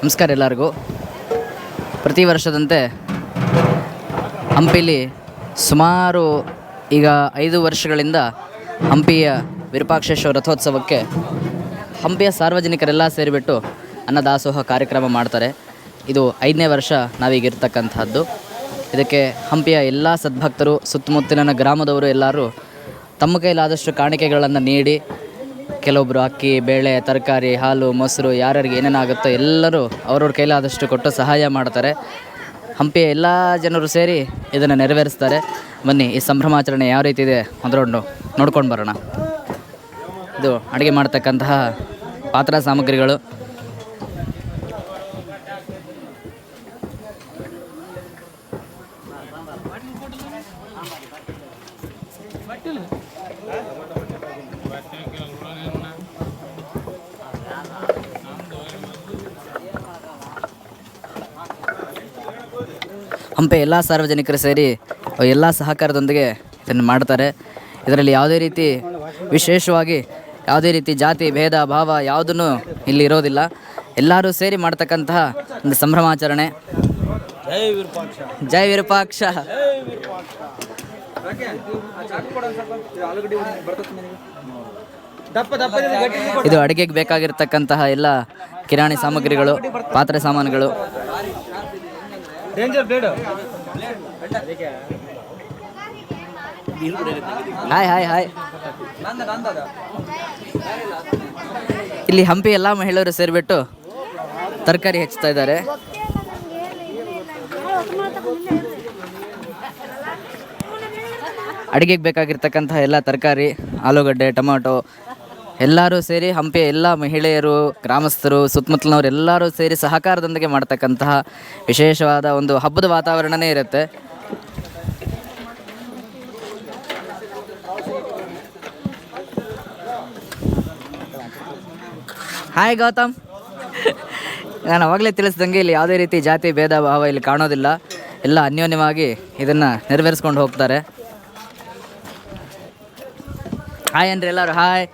ನಮಸ್ಕಾರ ಎಲ್ಲರಿಗೂ. ಪ್ರತಿ ವರ್ಷದಂತೆ ಹಂಪಿಲಿ ಸುಮಾರು ಈಗ 5 ವರ್ಷಗಳಿಂದ ಹಂಪಿಯ ವಿರೂಪಾಕ್ಷೇಶ್ವರ ರಥೋತ್ಸವಕ್ಕೆ ಹಂಪಿಯ ಸಾರ್ವಜನಿಕರೆಲ್ಲ ಸೇರಿಬಿಟ್ಟು ಅನ್ನದಾಸೋಹ ಕಾರ್ಯಕ್ರಮ ಮಾಡ್ತಾರೆ. ಇದು 5ನೇ ವರ್ಷ ನಾವೀಗಿರ್ತಕ್ಕಂಥದ್ದು. ಇದಕ್ಕೆ ಹಂಪಿಯ ಎಲ್ಲ ಸದ್ಭಕ್ತರು, ಸುತ್ತಮುತ್ತಲಿನ ಗ್ರಾಮದವರು ಎಲ್ಲರೂ ತಮ್ಮ ಕೈಲಾದಷ್ಟು ಕಾಣಿಕೆಗಳನ್ನು ನೀಡಿ, ಕೆಲವೊಬ್ಬರು ಅಕ್ಕಿ, ಬೇಳೆ, ತರಕಾರಿ, ಹಾಲು, ಮೊಸರು ಯಾರ್ಯಾರಿಗೆ ಏನೇನಾಗುತ್ತೋ ಎಲ್ಲರೂ ಅವ್ರವ್ರ ಕೈಲಾದಷ್ಟು ಕೊಟ್ಟು ಸಹಾಯ ಮಾಡ್ತಾರೆ. ಹಂಪಿಯ ಎಲ್ಲ ಜನರು ಸೇರಿ ಇದನ್ನು ನೆರವೇರಿಸ್ತಾರೆ. ಬನ್ನಿ, ಈ ಸಂಭ್ರಮಾಚರಣೆ ಯಾವ ರೀತಿ ಇದೆ ಅದರೊಂದು ನೋಡ್ಕೊಂಡು ಬರೋಣ. ಇದು ಅಡುಗೆ ಮಾಡ್ತಕ್ಕಂತಹ ಪಾತ್ರೆ ಸಾಮಗ್ರಿಗಳು. ಹಂಪಿ ಎಲ್ಲ ಸಾರ್ವಜನಿಕರು ಸೇರಿ ಎಲ್ಲ ಸಹಕಾರದೊಂದಿಗೆ ಇದನ್ನು ಮಾಡ್ತಾರೆ. ಇದರಲ್ಲಿ ಯಾವುದೇ ರೀತಿ ವಿಶೇಷವಾಗಿ ಯಾವುದೇ ರೀತಿ ಜಾತಿ ಭೇದ ಭಾವ ಯಾವುದೂ ಇಲ್ಲಿ ಇರೋದಿಲ್ಲ. ಎಲ್ಲರೂ ಸೇರಿ ಮಾಡ್ತಕ್ಕಂತಹ ಒಂದು ಸಂಭ್ರಮಾಚರಣೆ. ಜೈ ವಿರೂಪಾಕ್ಷ. ಇದು ಅಡುಗೆಗೆ ಬೇಕಾಗಿರ್ತಕ್ಕಂತಹ ಎಲ್ಲ ಕಿರಾಣಿ ಸಾಮಗ್ರಿಗಳು, ಪಾತ್ರೆ ಸಾಮಾನುಗಳು. Hi hi hi. ಇಲ್ಲಿ ಹಂಪಿ ಎಲ್ಲ ಮಹಿಳೆಯರು ಸೇರಿಬಿಟ್ಟು ತರಕಾರಿ ಹೆಚ್ಚುತ್ತಾ ಇದ್ದಾರೆ. ಅಡುಗೆಗೆ ಬೇಕಾಗಿರ್ತಕ್ಕಂತಹ ಎಲ್ಲ ತರಕಾರಿ, ಆಲೂಗಡ್ಡೆ, ಟೊಮಾಟೊ ಎಲ್ಲರೂ ಸೇರಿ ಹಂಪಿಯ ಎಲ್ಲ ಮಹಿಳೆಯರು, ಗ್ರಾಮಸ್ಥರು, ಸುತ್ತಮುತ್ತಲಿನವರು ಎಲ್ಲರೂ ಸೇರಿ ಸಹಕಾರದೊಂದಿಗೆ ಮಾಡ್ತಕ್ಕಂತಹ ವಿಶೇಷವಾದ ಒಂದು ಹಬ್ಬದ ವಾತಾವರಣವೇ ಇರುತ್ತೆ. ಹಾಯ್ ಗೌತಮ್. ನಾನು ಅವಾಗಲೇ ತಿಳಿಸ್ದಂಗೆ ಇಲ್ಲಿ ಯಾವುದೇ ರೀತಿ ಜಾತಿ ಭೇದ ಭಾವ ಇಲ್ಲಿ ಕಾಣೋದಿಲ್ಲ. ಎಲ್ಲ ಅನ್ಯೋನ್ಯವಾಗಿ ಇದನ್ನು ನೆರವೇರಿಸ್ಕೊಂಡು ಹೋಗ್ತಾರೆ. ಹಾಯ್ ಅನ್ರಿ ಎಲ್ಲರೂ. ಹಾಯ್.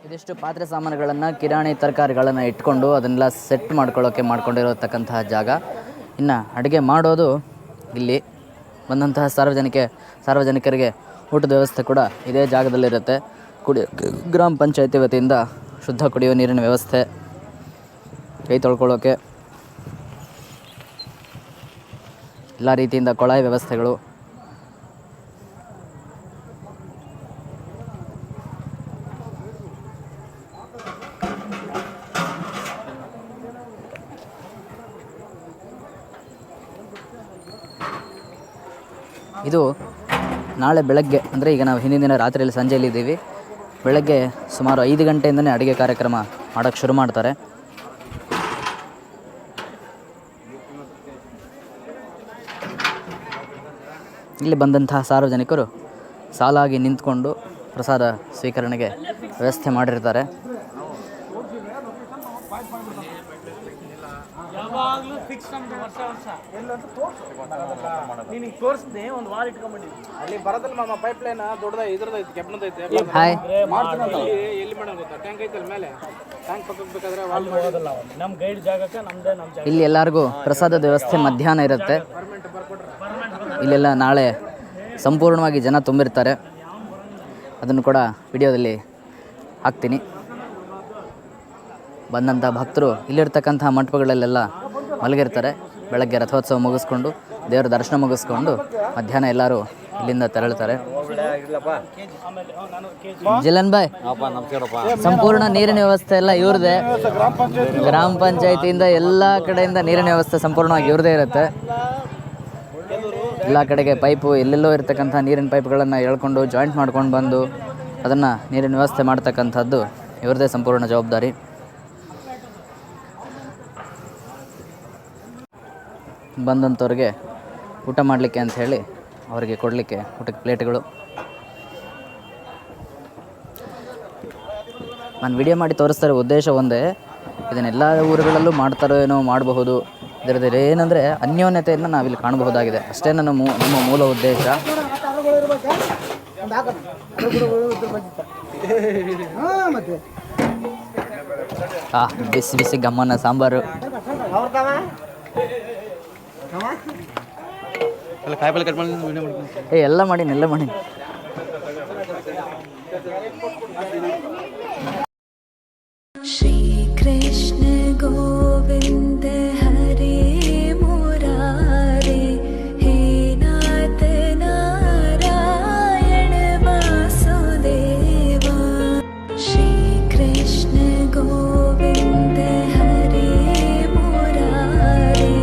ಇದಿಷ್ಟು ಪಾತ್ರೆ ಸಾಮಾನುಗಳನ್ನು, ಕಿರಾಣಿ ತರಕಾರಿಗಳನ್ನು ಇಟ್ಕೊಂಡು ಅದನ್ನೆಲ್ಲ ಸೆಟ್ ಮಾಡ್ಕೊಂಡಿರತಕ್ಕಂತಹ ಜಾಗ. ಇನ್ನು ಅಡುಗೆ ಮಾಡೋದು ಇಲ್ಲಿ ಬಂದಂತಹ ಸಾರ್ವಜನಿಕರಿಗೆ ಊಟದ ವ್ಯವಸ್ಥೆ ಕೂಡ ಇದೇ ಜಾಗದಲ್ಲಿರುತ್ತೆ. ಗ್ರಾಮ ಪಂಚಾಯತಿ ವತಿಯಿಂದ ಶುದ್ಧ ಕುಡಿಯುವ ನೀರಿನ ವ್ಯವಸ್ಥೆ, ಕೈ ತೊಳ್ಕೊಳ್ಳೋಕ್ಕೆ ಎಲ್ಲ ರೀತಿಯಿಂದ ಕೊಳಾಯಿ ವ್ಯವಸ್ಥೆಗಳು. ಇದು ನಾಳೆ ಬೆಳಗ್ಗೆ, ಅಂದರೆ ಈಗ ನಾವು ಹಿಂದಿನ ದಿನ ರಾತ್ರಿಯಲ್ಲಿ ಸಂಜೆಯಲ್ಲಿದ್ದೀವಿ. ಬೆಳಗ್ಗೆ ಸುಮಾರು 5 ಗಂಟೆಯಿಂದಲೇ ಅಡುಗೆ ಕಾರ್ಯಕ್ರಮ ಮಾಡೋಕ್ಕೆ ಶುರು ಮಾಡ್ತಾರೆ. ಇಲ್ಲಿ ಬಂದಂತಹ ಸಾರ್ವಜನಿಕರು ಸಾಲಾಗಿ ನಿಂತ್ಕೊಂಡು ಪ್ರಸಾದ ಸ್ವೀಕರಣೆಗೆ ವ್ಯವಸ್ಥೆ ಮಾಡಿರ್ತಾರೆ. ಹಾಯ್. ಇಲ್ಲಿ ಎಲ್ಲರಿಗೂ ಪ್ರಸಾದದ ವ್ಯವಸ್ಥೆ ಮಧ್ಯಾಹ್ನ ಇರುತ್ತೆ. ಇಲ್ಲೆಲ್ಲ ನಾಳೆ ಸಂಪೂರ್ಣವಾಗಿ ಜನ ತುಂಬಿರ್ತಾರೆ. ಅದನ್ನು ಕೂಡ ವಿಡಿಯೋದಲ್ಲಿ ಹಾಕ್ತೀನಿ. ಬಂದಂಥ ಭಕ್ತರು ಇಲ್ಲಿರ್ತಕ್ಕಂತಹ ಮಂಟಪಗಳಲ್ಲೆಲ್ಲ ಮಲಗಿರ್ತಾರೆ. ಬೆಳಗ್ಗೆ ರಥೋತ್ಸವ ಮುಗಿಸ್ಕೊಂಡು, ದೇವರ ದರ್ಶನ ಮುಗಿಸ್ಕೊಂಡು ಮಧ್ಯಾಹ್ನ ಎಲ್ಲರೂ ಇಲ್ಲಿಂದ ತೆರಳುತ್ತಾರೆ. ಜಿಲನ್ ಬಾಯ್, ಸಂಪೂರ್ಣ ನೀರಿನ ವ್ಯವಸ್ಥೆ ಎಲ್ಲ ಇವ್ರದೇ. ಗ್ರಾಮ ಪಂಚಾಯತಿಯಿಂದ ಎಲ್ಲ ಕಡೆಯಿಂದ ನೀರಿನ ವ್ಯವಸ್ಥೆ ಸಂಪೂರ್ಣವಾಗಿ ಇವ್ರದೇ ಇರುತ್ತೆ. ಎಲ್ಲ ಕಡೆಗೆ ಪೈಪು, ಎಲ್ಲೆಲ್ಲೋ ಇರ್ತಕ್ಕಂಥ ನೀರಿನ ಪೈಪ್ಗಳನ್ನು ಎಳ್ಕೊಂಡು ಜಾಯಿಂಟ್ ಮಾಡ್ಕೊಂಡು ಬಂದು ಅದನ್ನು ನೀರಿನ ವ್ಯವಸ್ಥೆ ಮಾಡ್ತಕ್ಕಂಥದ್ದು ಇವ್ರದೇ ಸಂಪೂರ್ಣ ಜವಾಬ್ದಾರಿ. ಬಂದಂಥವ್ರಿಗೆ ಊಟ ಮಾಡಲಿಕ್ಕೆ ಅಂಥೇಳಿ ಅವರಿಗೆ ಕೊಡಲಿಕ್ಕೆ ಊಟಕ್ಕೆ ಪ್ಲೇಟ್ಗಳು. ನಾನು ವಿಡಿಯೋ ಮಾಡಿ ತೋರಿಸ್ತಾರೆ ಉದ್ದೇಶ ಒಂದೇ, ಇದನ್ನೆಲ್ಲ ಊರುಗಳಲ್ಲೂ ಮಾಡ್ತಾರೋ ಏನೋ ಮಾಡಬಹುದು, ಇದರದ್ದು ಏನಂದರೆ ಅನ್ಯೋನ್ಯತೆಯನ್ನು ನಾವಿಲ್ಲಿ ಕಾಣಬಹುದಾಗಿದೆ. ಅಷ್ಟೇ ನಮ್ಮ ಮೂಲ ಉದ್ದೇಶ. ಬಿಸಿ ಬಿಸಿ ಗಮ್ಮನ ಸಾಂಬಾರು. ಎಲ್ಲ ಮಾಡೀನಿ. श्री कृष्ण गोविंद हरे मुरारे, हे नाथ नारायण वासुदेवा। श्री कृष्ण गोविंद हरे मुरारे,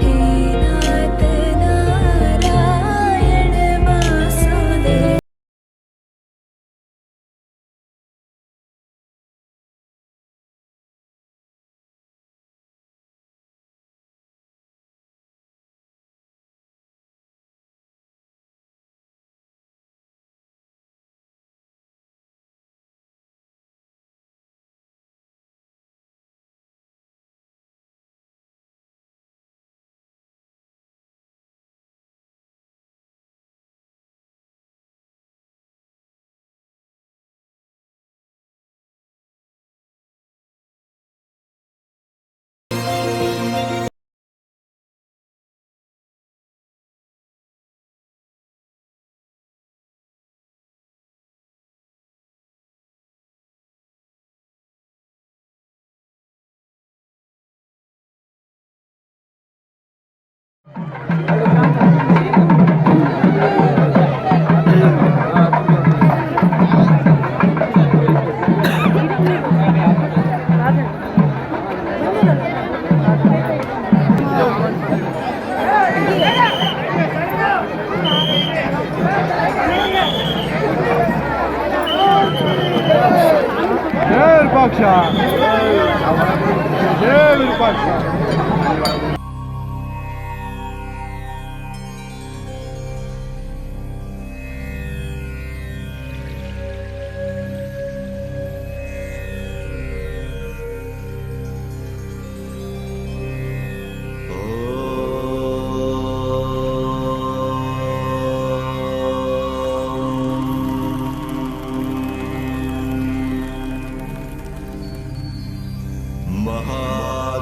हे नाथ नारायण वासुदेवा।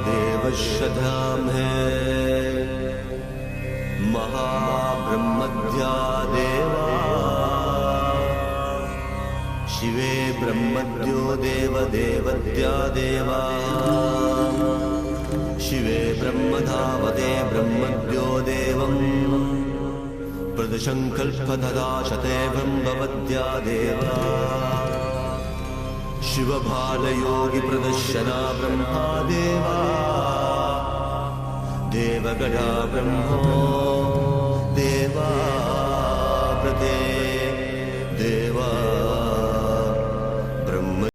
महादेवश्रधाम है महाब्रह्मद्या देवा, शिवे ब्रह्मद्यो देवदेवद्या देवा, शिवे ब्रह्मधावते ब्रह्मद्यो देवम्, प्रदशङ्कल्पददाशते ब्रह्मवद्या देवा, शिवबालयोगी प्रदर्शना ब्रह्मा देवा, देवगणा ब्रह्मो देवा।